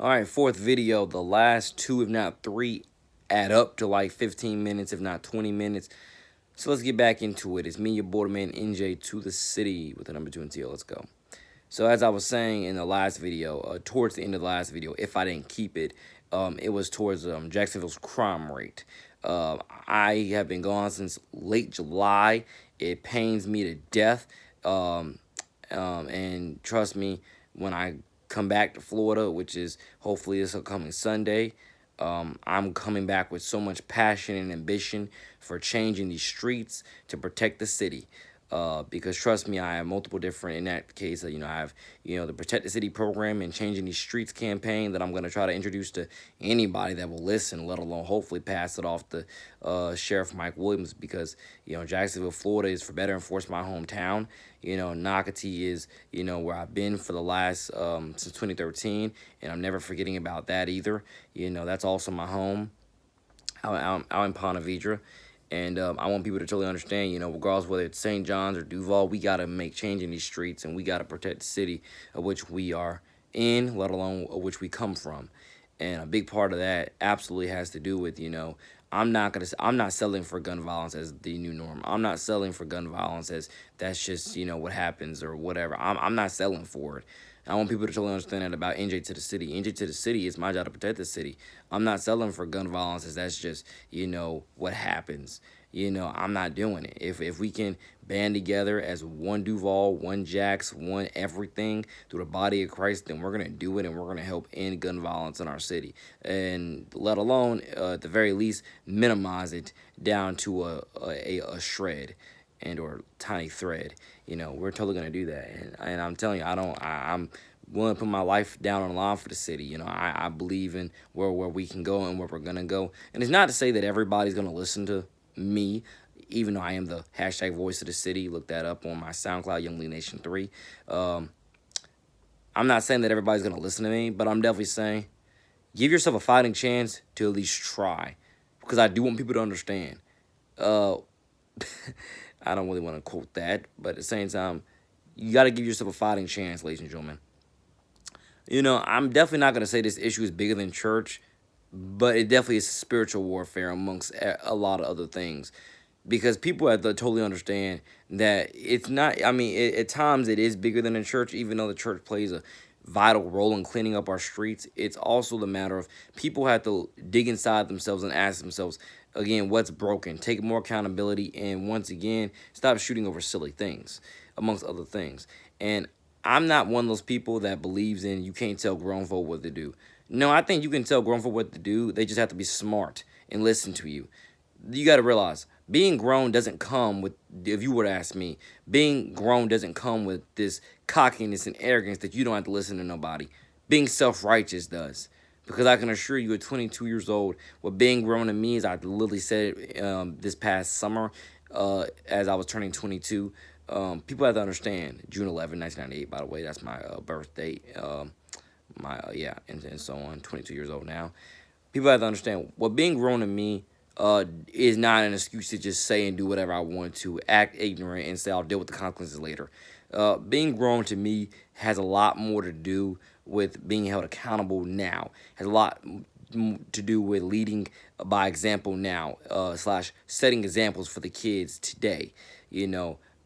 All right, fourth video. The last two, if not three, add up to like 15 minutes, if not 20 minutes. So let's get back into it. It's me, your boy, man, NJ to the city with the number 2 and TL. Let's go. So as I was saying in the last video, towards the end of the last video, if I didn't keep it, it was towards Jacksonville's crime rate. I have been gone since late July. It pains me to death. And trust me, when I come back to Florida, which is hopefully this upcoming Sunday, I'm coming back with so much passion and ambition for changing these streets to protect the city. Because trust me, I have multiple different, in that case, I have, the Protect the City program and Changing These Streets campaign that I'm going to try to introduce to anybody that will listen, let alone hopefully pass it off to Sheriff Mike Williams, because, Jacksonville, Florida is, for better enforcement, my hometown. Nocatee is, where I've been for the last, since 2013, and I'm never forgetting about that either. That's also my home out in Ponte Vedra. And I want people to totally understand, regardless whether it's St. John's or Duval, we got to make change in these streets, and we got to protect the city of which we are in, let alone of which we come from. And a big part of that absolutely has to do with, I'm not selling for gun violence as the new norm. I'm not selling for gun violence as that's just, what happens or whatever. I'm not selling for it. I want people to totally understand that about NJ to the city. NJ to the city is my job to protect the city. I'm not selling for gun violence as that's just, what happens. I'm not doing it. If we can band together as one Duval, one Jax, one everything through the body of Christ, then we're going to do it, and we're going to help end gun violence in our city. And let alone, at the very least, minimize it down to a shred and or tiny thread. We're totally gonna do that, and I'm telling you, I'm willing to put my life down on the line for the city. I believe in where we can go and where we're gonna go, and it's not to say that everybody's gonna listen to me, even though I am the hashtag voice of the city. Look that up on my SoundCloud, Young Lee Nation 3. I'm not saying that everybody's gonna listen to me, but I'm definitely saying give yourself a fighting chance to at least try, because I do want people to understand. Uh, I don't really want to quote that, but at the same time, you got to give yourself a fighting chance, ladies and gentlemen. I'm definitely not going to say this issue is bigger than church, but it definitely is spiritual warfare amongst a lot of other things. Because people have to totally understand that it's not, at times it is bigger than the church, even though the church plays a vital role in cleaning up our streets. It's also the matter of people have to dig inside themselves and ask themselves, again, what's broken? Take more accountability, and once again, stop shooting over silly things, amongst other things. And I'm not one of those people that believes in you can't tell grown folk what to do. No, I think you can tell grown folk what to do. They just have to be smart and listen to you. You got to realize being grown doesn't come with, if you were to ask me, being grown doesn't come with this cockiness and arrogance that you don't have to listen to nobody. Being self-righteous does. Because I can assure you at 22 years old, what being grown to me is, I literally said it this past summer as I was turning 22. People have to understand, June 11, 1998, by the way, that's my birth date. And so on, 22 years old now. People have to understand, what being grown to me is not an excuse to just say and do whatever I want to, act ignorant, and say I'll deal with the consequences later. Being grown to me has a lot more to do with being held accountable now. Has a lot to do with leading by example now, slash setting examples for the kids today.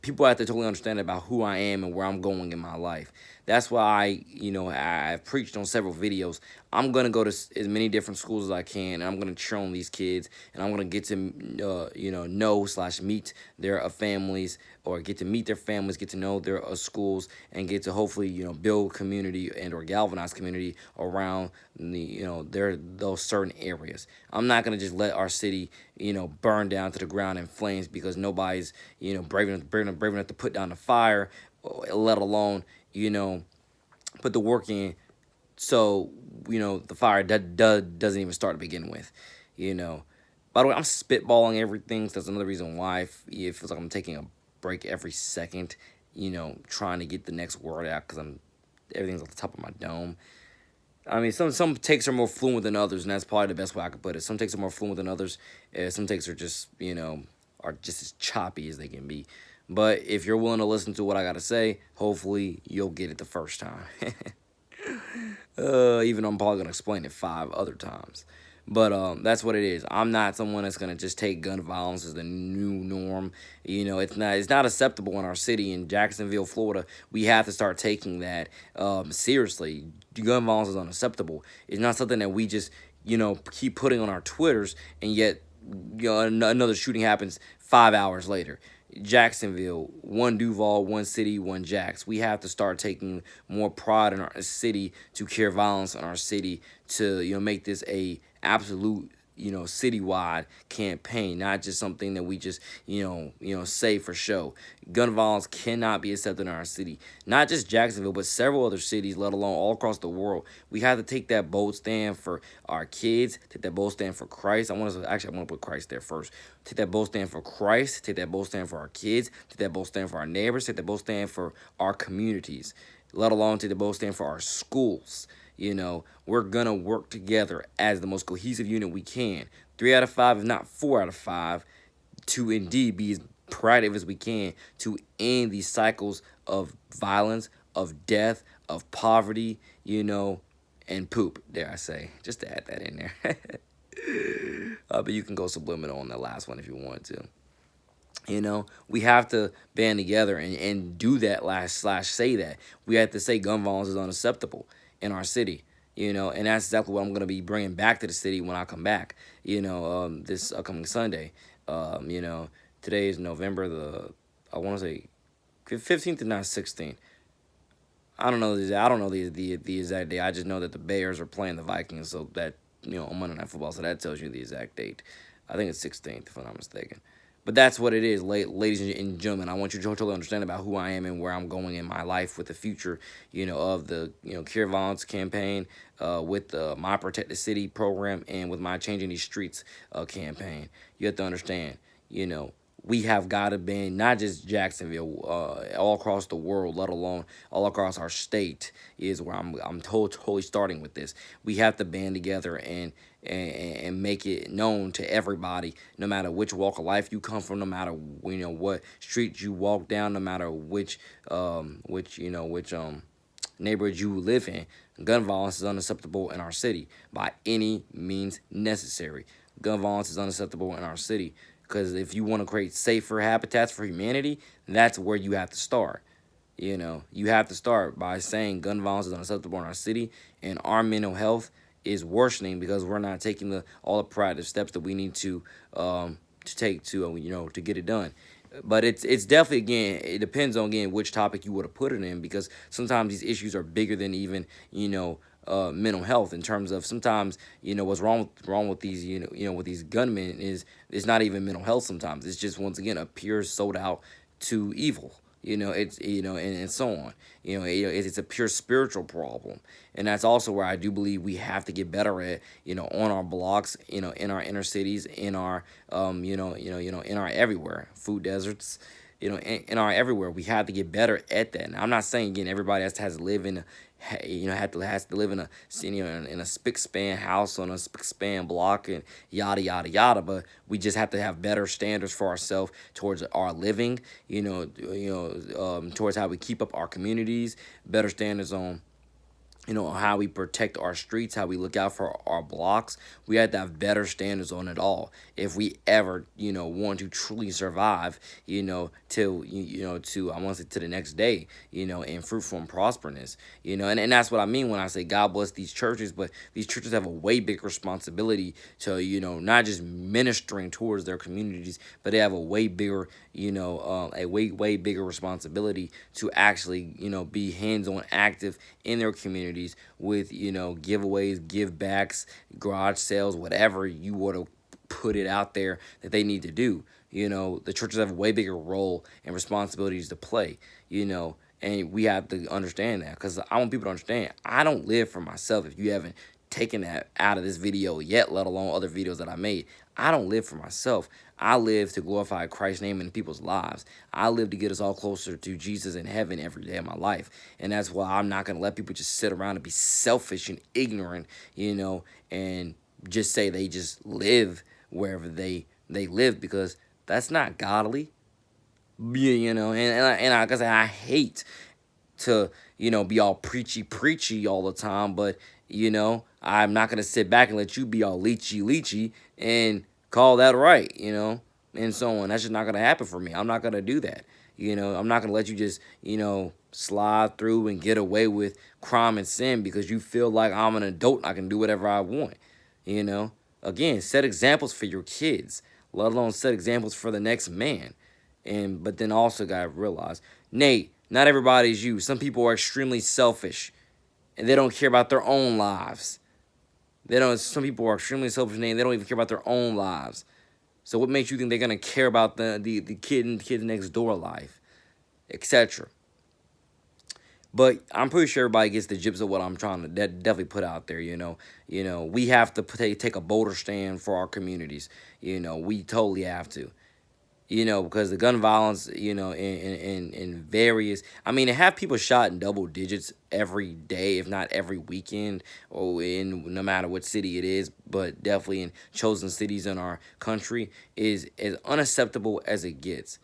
People have to totally understand about who I am and where I'm going in my life. That's why I've preached on several videos. I'm going to go to as many different schools as I can, and I'm going to cheer on these kids, and I'm going to get to, know slash meet their families, or get to meet their families, get to know their schools, and get to hopefully, build community and or galvanize community around those certain areas. I'm not going to just let our city, burn down to the ground in flames because nobody's, brave enough to put down the fire, let alone, put the work in, so the fire doesn't even start to begin with. By the way, I'm spitballing everything, so that's another reason why it feels like I'm taking a break every second, trying to get the next word out, because everything's off the top of my dome. Some takes are more fluent than others, and that's probably the best way I could put it. Some takes are more fluent than others. Some takes are just, are just as choppy as they can be. But if you're willing to listen to what I got to say, hopefully you'll get it the first time. Even though I'm probably gonna explain it 5 other times. But that's what it is. I'm not someone that's gonna just take gun violence as the new norm. It's not acceptable in our city in Jacksonville, Florida. We have to start taking that seriously. Gun violence is unacceptable. It's not something that we just keep putting on our Twitters, and yet another shooting happens 5 hours later. Jacksonville, one Duval, one city, one Jacks. We have to start taking more pride in our city, to cure violence in our city, to make this a absolute citywide campaign, not just something that we just say for show. Gun violence cannot be accepted in our city, not just Jacksonville, but several other cities, let alone all across the world. We have to take that bold stand for our kids, take that bold stand for Christ. I want to put Christ there first. Take that bold stand for Christ, take that bold stand for our kids, take that bold stand for our neighbors, take that bold stand for our communities, let alone take the bold stand for our schools. We're gonna work together as the most cohesive unit we can. 3 out of 5, if not 4 out of 5, to indeed be as proactive as we can to end these cycles of violence, of death, of poverty, and poop, dare I say. Just to add that in there. But you can go subliminal on the last one if you want to. We have to band together and do that / say that. We have to say gun violence is unacceptable in our city, and that's exactly what I'm going to be bringing back to the city when I come back, this upcoming Sunday. Today is November I want to say 15th and not 16th. I don't know the exact day. I just know that the Bears are playing the Vikings, so that, on Monday Night Football, so that tells you the exact date. I think it's 16th, if I'm not mistaken. But that's what it is, ladies and gentlemen. I want you to totally understand about who I am and where I'm going in my life with the future, of the, Cure Violence campaign, with the My Protect the City program, and with my Changing These Streets campaign. You have to understand, we have got to ban not just Jacksonville, all across the world, let alone all across our state, is where I'm totally starting with this. We have to band together and make it known to everybody, no matter which walk of life you come from, no matter what street you walk down, no matter which neighborhood you live in. Gun violence is unacceptable in our city by any means necessary. Gun violence is unacceptable in our city. Because if you want to create safer habitats for humanity, that's where you have to start. You have to start by saying gun violence is unacceptable in our city, and our mental health is worsening because we're not taking all the proactive steps that we need to take to get it done. But it's definitely, again, it depends on, again, which topic you would have put it in, because sometimes these issues are bigger than even mental health, in terms of sometimes what's wrong with these with these gunmen is it's not even mental health. Sometimes it's just, once again, a pure sold out to evil. It's and so on. It's a pure spiritual problem, and that's also where I do believe we have to get better at, on our blocks, in our inner cities, in our in our everywhere food deserts, in our everywhere. We have to get better at that. Now, I'm not saying, again, everybody has to live in has to live in a in a spick span house on a spick span block and yada yada yada. But we just have to have better standards for ourselves towards our living. Towards how we keep up our communities. Better standards on how we protect our streets, how we look out for our blocks. We have to have better standards on it all if we ever, want to truly survive, till, to, I want to say, to the next day, in fruitful and prosperness, and that's what I mean when I say God bless these churches. But these churches have a way bigger responsibility to, not just ministering towards their communities, but they have a way bigger, a way bigger responsibility to actually, be hands-on active in their communities with, giveaways, give backs, garage sales, whatever you want to put it out there that they need to do. The churches have a way bigger role and responsibilities to play, and we have to understand that, because I want people to understand I don't live for myself. If you haven't taken that out of this video yet, let alone other videos that I made, I don't live for myself. I live to glorify Christ's name in people's lives. I live to get us all closer to Jesus in heaven every day of my life. And that's why I'm not going to let people just sit around and be selfish and ignorant, and just say they just live wherever they live, because that's not godly. And like I said, I hate to be all preachy all the time, but I'm not gonna sit back and let you be all leechy and call that right, and so on. That's just not gonna happen for me. I'm not gonna do that. I'm not gonna let you just, slide through and get away with crime and sin because you feel like I'm an adult and I can do whatever I want. You know, again, set examples for your kids, let alone set examples for the next man. But then also gotta realize, Nate, not everybody's you. Some people are extremely selfish and they don't care about their own lives. They don't. Some people are extremely selfish and they don't even care about their own lives. So what makes you think they're gonna care about the kid next door life, etc. But I'm pretty sure everybody gets the gist of what I'm trying to definitely put out there. We have to take a bolder stand for our communities. We totally have to. Because the gun violence, in various, I mean, to have people shot in double digits every day, if not every weekend, or in no matter what city it is, but definitely in chosen cities in our country, is as unacceptable as it gets.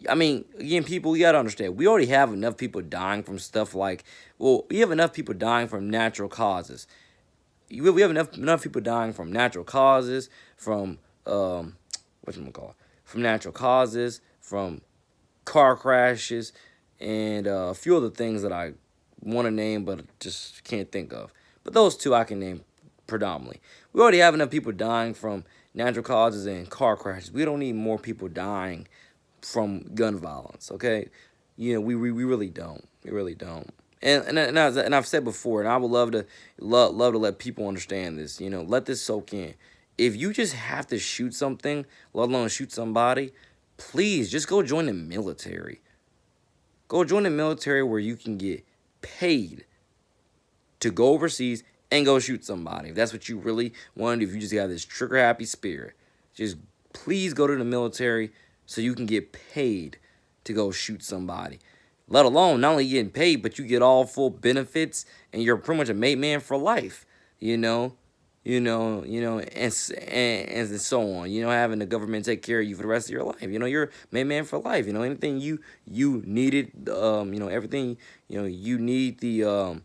I mean, again, people, you gotta understand, we already have enough people dying from stuff like, well, we have enough people dying from natural causes. We have enough people dying from natural causes, from whatchamacallit, from natural causes, from car crashes, and a few other things that I want to name but just can't think of. But those two I can name predominantly. We already have enough people dying from natural causes and car crashes. We don't need more people dying from gun violence, okay? We really don't. We really don't. And I've said before, and I would love to let people understand this. Let this soak in. If you just have to shoot something, let alone shoot somebody, please just go join the military. Go join the military where you can get paid to go overseas and go shoot somebody. If that's what you really want to do, if you just got this trigger happy spirit, just please go to the military so you can get paid to go shoot somebody. Let alone not only getting paid, but you get all full benefits and you're pretty much a made man for life. And so on. Having the government take care of you for the rest of your life. You're a made man for life. Anything you needed, everything, you need the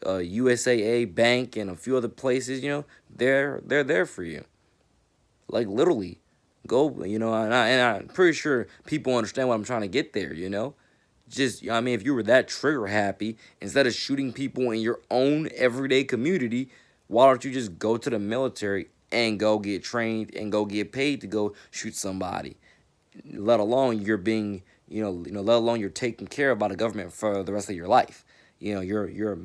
USAA Bank and a few other places, they're there for you. Like literally. Go, and I'm pretty sure people understand what I'm trying to get there, Just, if you were that trigger happy, instead of shooting people in your own everyday community, why don't you just go to the military and go get trained and go get paid to go shoot somebody? Let alone you're being, let alone you're taken care of by the government for the rest of your life. You're a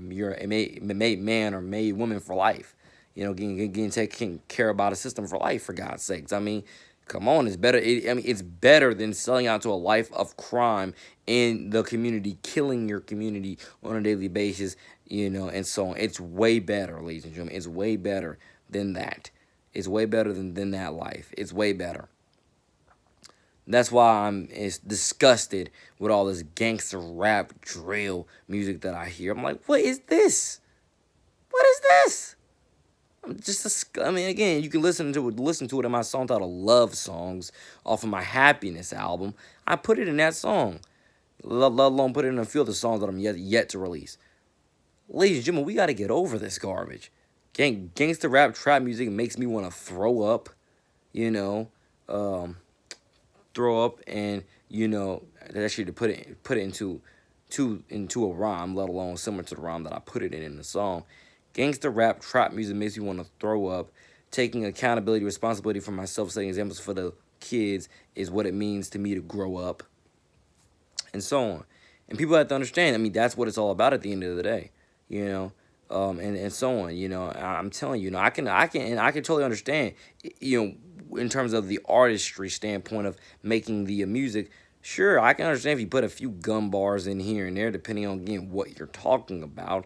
made man or made woman for life. Getting taken care of by the system for life, for God's sakes. Come on, it's better. It's better than selling out to a life of crime in the community, killing your community on a daily basis, and so on. It's way better, ladies and gentlemen. It's way better than that. It's way better than that life. It's way better. That's why I'm disgusted with all this gangster rap drill music that I hear. I'm like, what is this? What is this? Again, you can listen to it in my song titled "Love Songs" off of my Happiness album. I put it in that song. Let alone put it in a few of the songs that I'm yet to release. Ladies and gentlemen, we got to get over this garbage. Gangster rap trap music makes me want to throw up. Throw up, and actually to put it into a rhyme, let alone similar to the rhyme that I put it in the song. Gangster rap trap music makes me want to throw up. Taking accountability, responsibility for myself, setting examples for the kids is what it means to me to grow up, and so on. And people have to understand. That's what it's all about at the end of the day. And so on. I'm telling you, I can totally understand. In terms of the artistry standpoint of making the music. Sure, I can understand if you put a few gun bars in here and there, depending on again what you're talking about.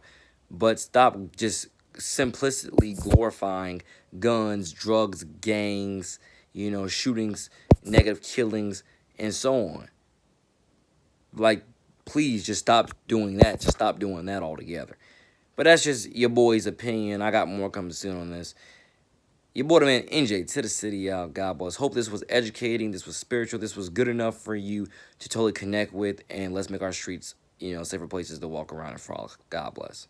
But stop just simplistically glorifying guns, drugs, gangs, shootings, negative killings, and so on. Like, please just stop doing that. Just stop doing that altogether. But that's just your boy's opinion. I got more coming soon on this. Your boy, the man, NJ to the city, God bless. Hope this was educating. This was spiritual. This was good enough for you to totally connect with. And let's make our streets safer places to walk around and frolic. God bless.